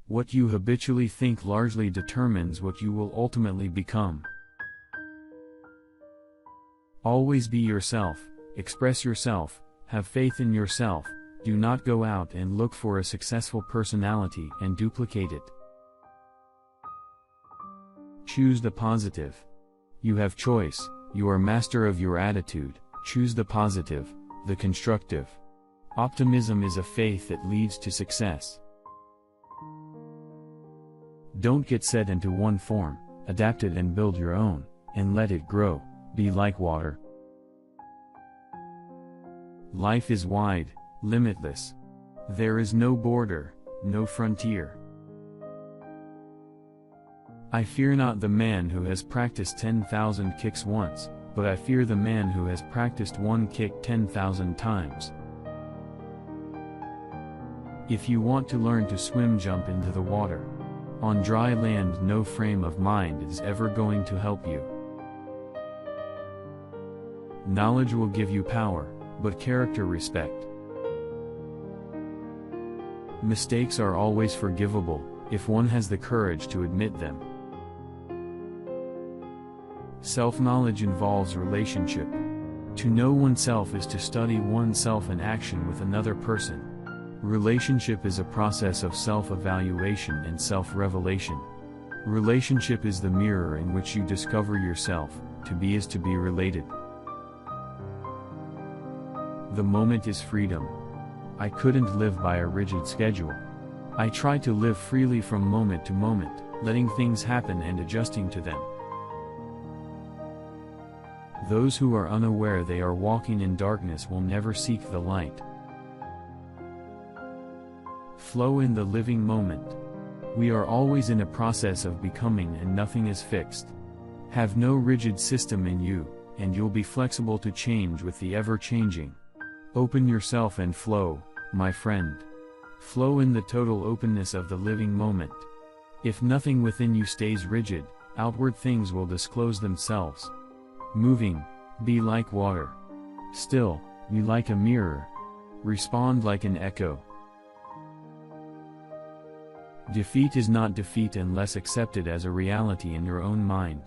What you habitually think largely determines what you will ultimately become. Always be yourself, express yourself, have faith in yourself. Do not go out and look for a successful personality and duplicate it. Choose the positive. You have choice, you are master of your attitude. Choose the positive, the constructive. Optimism is a faith that leads to success. Don't get set into one form, adapt it and build your own, and let it grow. Be like water. Life is wide, limitless. There is no border, no frontier. I fear not the man who has practiced 10,000 kicks once, but I fear the man who has practiced one kick 10,000 times. If you want to learn to swim, jump into the water. On dry land, no frame of mind is ever going to help you. Knowledge will give you power, but character respect. Mistakes are always forgivable, if one has the courage to admit them. Self-knowledge involves relationship. To know oneself is to study oneself in action with another person. Relationship is a process of self-evaluation and self-revelation. Relationship is the mirror in which you discover yourself. To be is to be related. The moment is freedom. I couldn't live by a rigid schedule. I try to live freely from moment to moment, letting things happen and adjusting to them. Those who are unaware they are walking in darkness will never seek the light. Flow in the living moment. We are always in a process of becoming and nothing is fixed. Have no rigid system in you, and you'll be flexible to change with the ever-changing. Open yourself and flow, my friend. Flow in the total openness of the living moment. If nothing within you stays rigid, outward things will disclose themselves. Moving, be like water. Still, be like a mirror. Respond like an echo. Defeat is not defeat unless accepted as a reality in your own mind.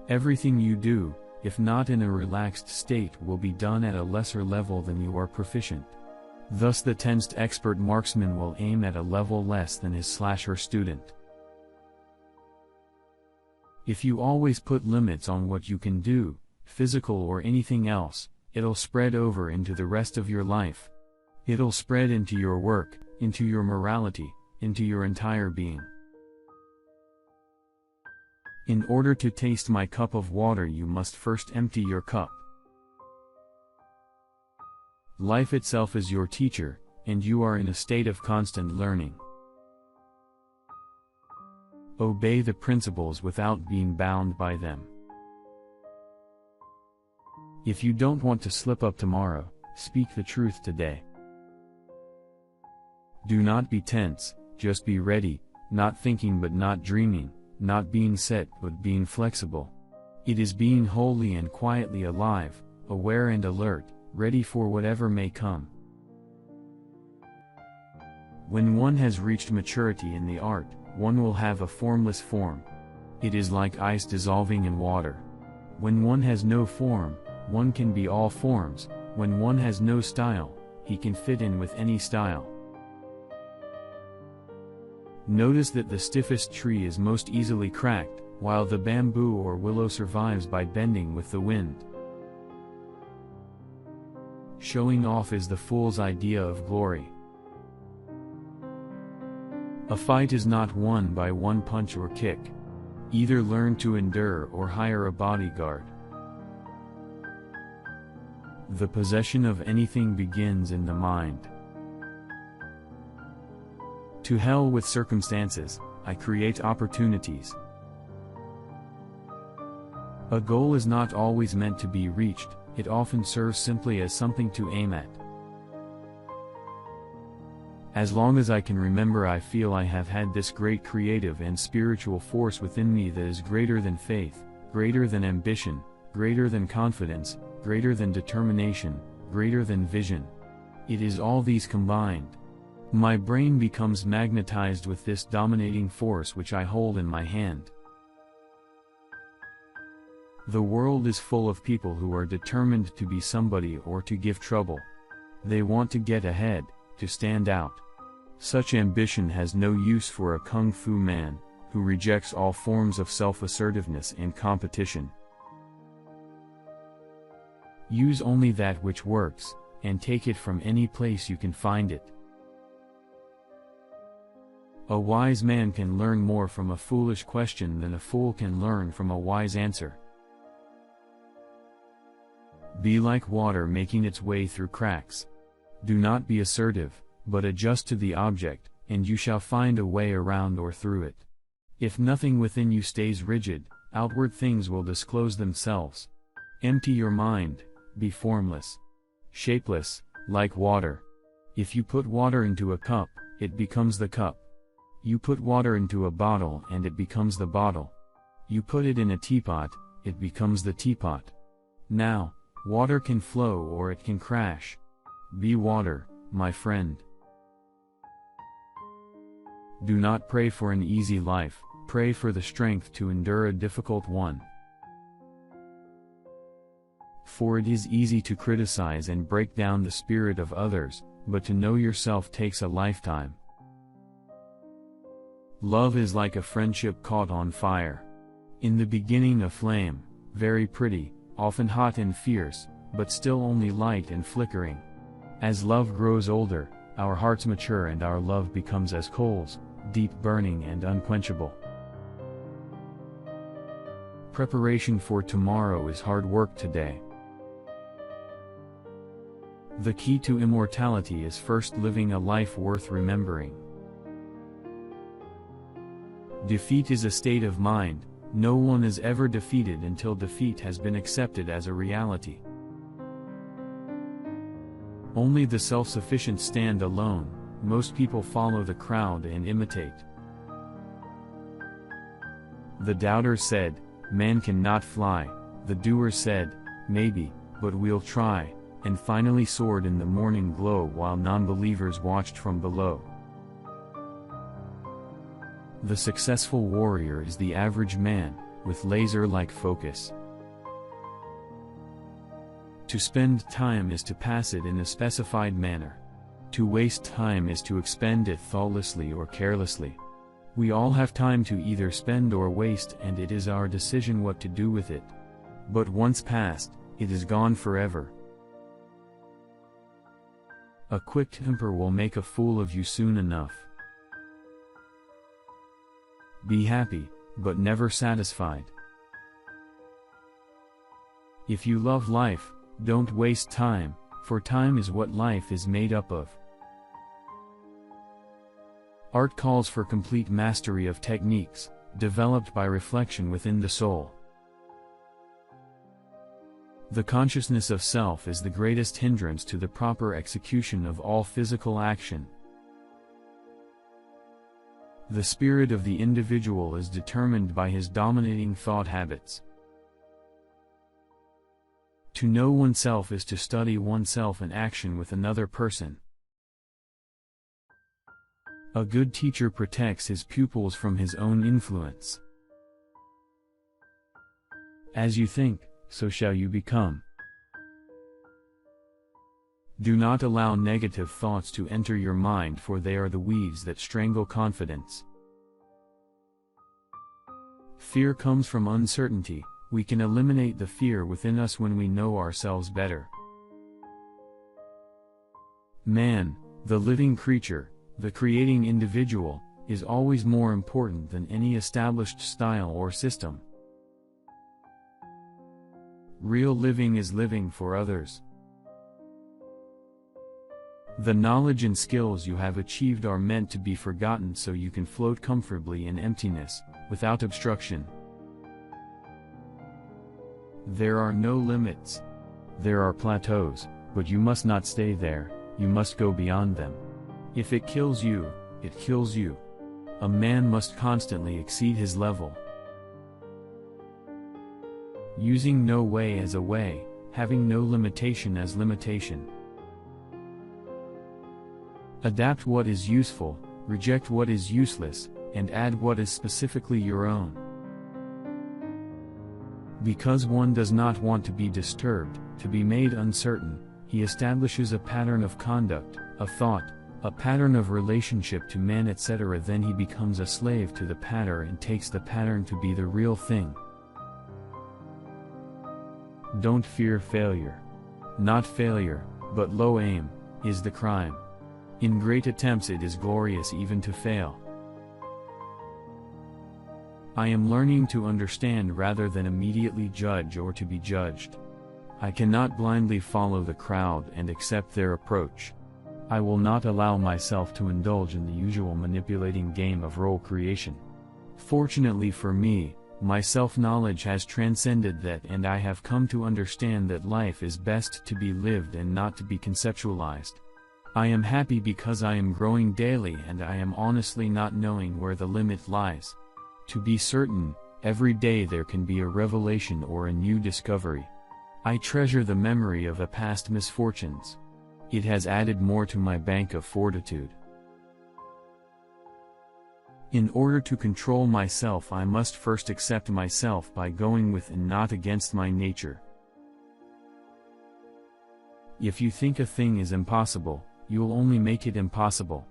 Everything you do, if not in a relaxed state, will be done at a lesser level than you are proficient. Thus the tensed expert marksman will aim at a level less than his slasher student. If you always put limits on what you can do, physical or anything else, it'll spread over into the rest of your life. It'll spread into your work, into your morality, into your entire being. In order to taste my cup of water, you must first empty your cup. Life itself is your teacher, and you are in a state of constant learning. Obey the principles without being bound by them. If you don't want to slip up tomorrow, speak the truth today. Do not be tense, just be ready, not thinking but not dreaming, not being set but being flexible. It is being wholly and quietly alive, aware and alert, ready for whatever may come. When one has reached maturity in the art, one will have a formless form. It is like ice dissolving in water. When one has no form, one can be all forms. When one has no style, he can fit in with any style. Notice that the stiffest tree is most easily cracked, while the bamboo or willow survives by bending with the wind. Showing off is the fool's idea of glory. A fight is not won by one punch or kick. Either learn to endure or hire a bodyguard. The possession of anything begins in the mind. To hell with circumstances, I create opportunities. A goal is not always meant to be reached, it often serves simply as something to aim at. As long as I can remember, I feel I have had this great creative and spiritual force within me that is greater than faith, greater than ambition, greater than confidence, greater than determination, greater than vision. It is all these combined. My brain becomes magnetized with this dominating force which I hold in my hand. The world is full of people who are determined to be somebody or to give trouble. They want to get ahead, to stand out. Such ambition has no use for a kung fu man, who rejects all forms of self-assertiveness and competition. Use only that which works, and take it from any place you can find it. A wise man can learn more from a foolish question than a fool can learn from a wise answer. Be like water making its way through cracks. Do not be assertive, but adjust to the object, and you shall find a way around or through it. If nothing within you stays rigid, outward things will disclose themselves. Empty your mind, be formless, shapeless, like water. If you put water into a cup, it becomes the cup. You put water into a bottle and it becomes the bottle. You put it in a teapot, it becomes the teapot. Now, water can flow or it can crash. Be water, my friend. Do not pray for an easy life, pray for the strength to endure a difficult one. For it is easy to criticize and break down the spirit of others, but to know yourself takes a lifetime. Love is like a friendship caught on fire. In the beginning a flame, very pretty, often hot and fierce, but still only light and flickering. As love grows older, our hearts mature and our love becomes as coals, deep burning and unquenchable. Preparation for tomorrow is hard work today. The key to immortality is first living a life worth remembering. Defeat is a state of mind. No one is ever defeated until defeat has been accepted as a reality. Only the self-sufficient stand alone. Most people follow the crowd and imitate. The doubters said, "Man cannot fly." The doers said, "Maybe, but we'll try," and finally soared in the morning glow while non-believers watched from below. The successful warrior is the average man, with laser-like focus. To spend time is to pass it in a specified manner. To waste time is to expend it thoughtlessly or carelessly. We all have time to either spend or waste, and it is our decision what to do with it. But once passed, it is gone forever. A quick temper will make a fool of you soon enough. Be happy, but never satisfied. If you love life, don't waste time, for time is what life is made up of. Art calls for complete mastery of techniques, developed by reflection within the soul. The consciousness of self is the greatest hindrance to the proper execution of all physical action. The spirit of the individual is determined by his dominating thought habits. To know oneself is to study oneself in action with another person. A good teacher protects his pupils from his own influence. As you think, so shall you become. Do not allow negative thoughts to enter your mind, for they are the weeds that strangle confidence. Fear comes from uncertainty. We can eliminate the fear within us when we know ourselves better. Man, the living creature, the creating individual, is always more important than any established style or system. Real living is living for others. The knowledge and skills you have achieved are meant to be forgotten so you can float comfortably in emptiness, without obstruction. There are no limits. There are plateaus, but you must not stay there, you must go beyond them. If it kills you, it kills you. A man must constantly exceed his level. Using no way as a way, having no limitation as limitation. Adapt what is useful, reject what is useless, and add what is specifically your own. Because one does not want to be disturbed, to be made uncertain, he establishes a pattern of conduct, of thought, a pattern of relationship to men, etc. Then he becomes a slave to the pattern and takes the pattern to be the real thing. Don't fear failure. Not failure, but low aim, is the crime. In great attempts it is glorious even to fail. I am learning to understand rather than immediately judge or to be judged. I cannot blindly follow the crowd and accept their approach. I will not allow myself to indulge in the usual manipulating game of role creation. Fortunately for me, my self-knowledge has transcended that, and I have come to understand that life is best to be lived and not to be conceptualized. I am happy because I am growing daily and I am honestly not knowing where the limit lies. To be certain, every day there can be a revelation or a new discovery. I treasure the memory of a past misfortunes. It has added more to my bank of fortitude. In order to control myself, I must first accept myself by going with and not against my nature. If you think a thing is impossible, you will only make it impossible.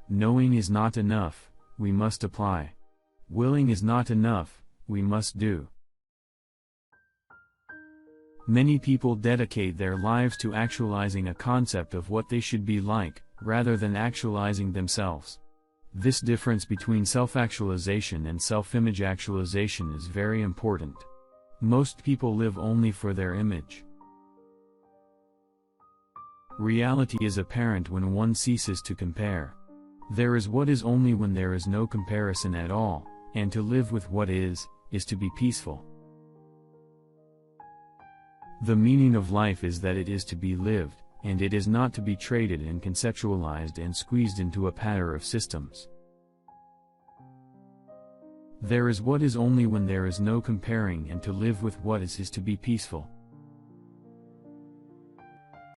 Knowing is not enough, we must apply. Willing is not enough, we must do. Many people dedicate their lives to actualizing a concept of what they should be like, rather than actualizing themselves. This difference between self-actualization and self-image actualization is very important. Most people live only for their image. Reality is apparent when one ceases to compare. There is what is only when there is no comparison at all, and to live with what is to be peaceful. The meaning of life is that it is to be lived, and it is not to be traded and conceptualized and squeezed into a pattern of systems. There is what is only when there is no comparing, and to live with what is to be peaceful.